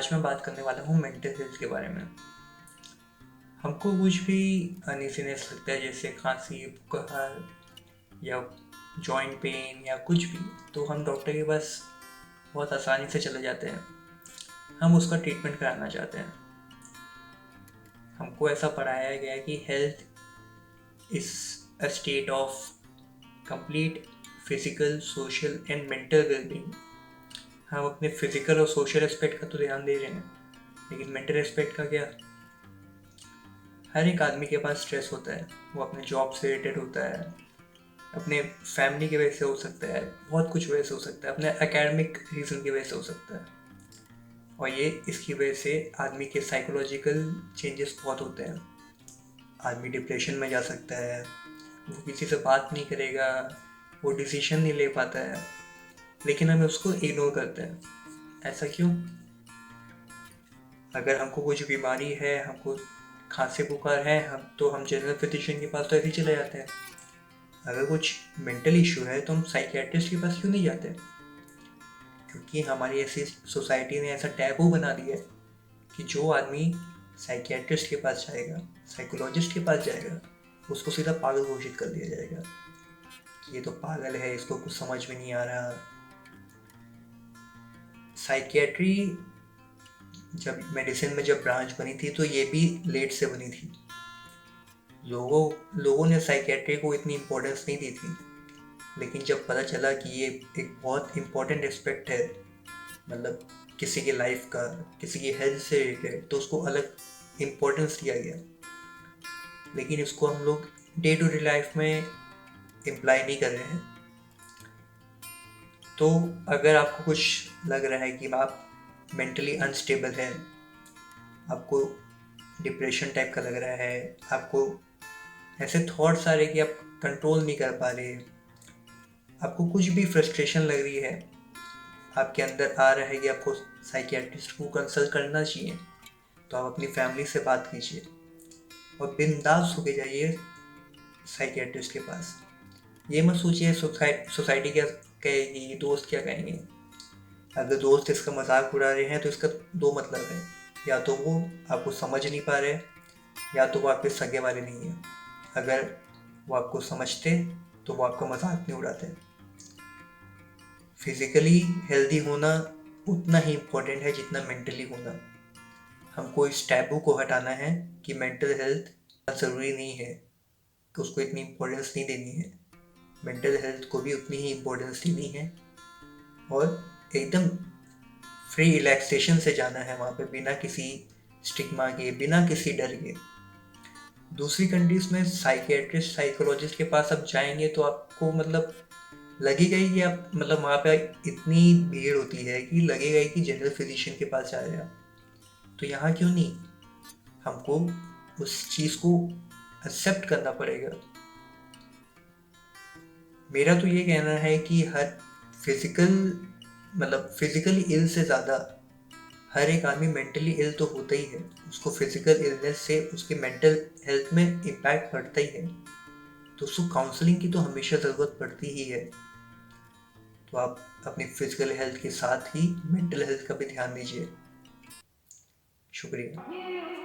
आज मैं बात करने वाला हूँ मेंटल हेल्थ के बारे में। हमको कुछ भी अनईजीनेस लगता है, जैसे खांसी, बुखार या जॉइंट पेन या कुछ भी, तो हम डॉक्टर के पास बहुत आसानी से चले जाते हैं। हम उसका ट्रीटमेंट कराना चाहते हैं। हमको ऐसा पढ़ाया गया है कि health is a state of complete physical, social and mental wellbeing. हम अपने फिजिकल और सोशल एस्पेक्ट का तो ध्यान दे रहे हैं, लेकिन मेंटल एस्पेक्ट का क्या? हर एक आदमी के पास स्ट्रेस होता है। वो अपने जॉब से रिलेटेड होता है, अपने फैमिली की वजह से हो सकता है, बहुत कुछ वजह से हो सकता है, अपने एकेडमिक रीज़न की वजह से हो सकता है। और ये इसकी वजह से आदमी के साइकोलॉजिकल चेंजेस बहुत होते हैं। आदमी डिप्रेशन में जा सकता है, वो किसी से बात नहीं करेगा, वो डिसीजन नहीं ले पाता है, लेकिन हम उसको इग्नोर करते हैं। ऐसा क्यों? अगर हमको कुछ बीमारी है, हमको खांसी बुखार है, हम जनरल फिजिशियन के पास तो ऐसे ही चले जाते हैं। अगर कुछ मेंटल इशू है तो हम साइकियाट्रिस्ट के पास क्यों नहीं जाते? क्योंकि हमारी ऐसी सोसाइटी ने ऐसा टैबू बना दिया है कि जो आदमी साइकियाट्रिस्ट के पास जाएगा, साइकोलॉजिस्ट के पास जाएगा, उसको सीधा पागल घोषित कर दिया जाएगा कि ये तो पागल है, इसको कुछ समझ में नहीं आ रहा। साइकियाट्री जब मेडिसिन में जब ब्रांच बनी थी तो ये भी लेट से बनी थी। लोगों ने साइकियाट्री को इतनी इम्पोर्टेंस नहीं दी थी, लेकिन जब पता चला कि ये एक बहुत इम्पोर्टेंट एस्पेक्ट है, मतलब किसी की लाइफ का, किसी की हेल्थ से रिलेटेड, तो उसको अलग इम्पोर्टेंस दिया गया। लेकिन इसको हम लोग डे टू डे लाइफ में इम्प्लाई नहीं कर रहे हैं। तो अगर आपको कुछ लग रहा है कि आप मेंटली अनस्टेबल हैं, आपको डिप्रेशन टाइप का लग रहा है, आपको ऐसे थॉट्स आ रहे कि आप कंट्रोल नहीं कर पा रहे, आपको कुछ भी फ्रस्ट्रेशन लग रही है, आपके अंदर आ रहा है कि आपको साइकियाट्रिस्ट को कंसल्ट करना चाहिए, तो आप अपनी फैमिली से बात कीजिए और बिंदास होके जाइए साइकियाट्रिस्ट के पास। ये मत सोचिए सोसाइटी क्या कहेगी, दोस्त क्या कहेंगे। अगर दोस्त इसका मजाक उड़ा रहे हैं तो इसका दो मतलब है, या तो वो आपको समझ नहीं पा रहे, या तो वो आपके सगे वाले नहीं हैं। अगर वो आपको समझते तो वो आपका मजाक नहीं उड़ाते। फिजिकली हेल्दी होना उतना ही इम्पोर्टेंट है जितना मेंटली होना। हमको इस टैबू को हटाना है कि मेंटल हेल्थ ज़रूरी नहीं है, कि उसको इतनी इम्पोर्टेंस नहीं देनी है। मेंटल हेल्थ को भी उतनी ही इम्पोर्टेंस देनी है, और एकदम फ्री रिलैक्सेशन से जाना है वहाँ पे, बिना किसी स्टिग्मा के, बिना किसी डर के। दूसरी कंट्रीज में साइकियाट्रिस्ट, साइकोलॉजिस्ट के पास आप जाएंगे तो आपको मतलब लगेगा ही कि आप, मतलब वहाँ पे इतनी भीड़ होती है कि लगेगा ही कि जनरल फिजिशियन के पास जा रहे हैं आप। तो यहाँ क्यों नहीं? हमको उस चीज़ को एक्सेप्ट करना पड़ेगा। मेरा तो ये कहना है कि हर फिजिकल मतलब फिजिकली इल से ज़्यादा हर एक आदमी मेंटली इल तो होता ही है। उसको फिजिकल इलनेस से उसके मेंटल हेल्थ में इम्पैक्ट पड़ता ही है, तो उसको काउंसलिंग की तो हमेशा ज़रूरत पड़ती ही है। तो आप अपनी फिजिकल हेल्थ के साथ ही मेंटल हेल्थ का भी ध्यान दीजिए। शुक्रिया।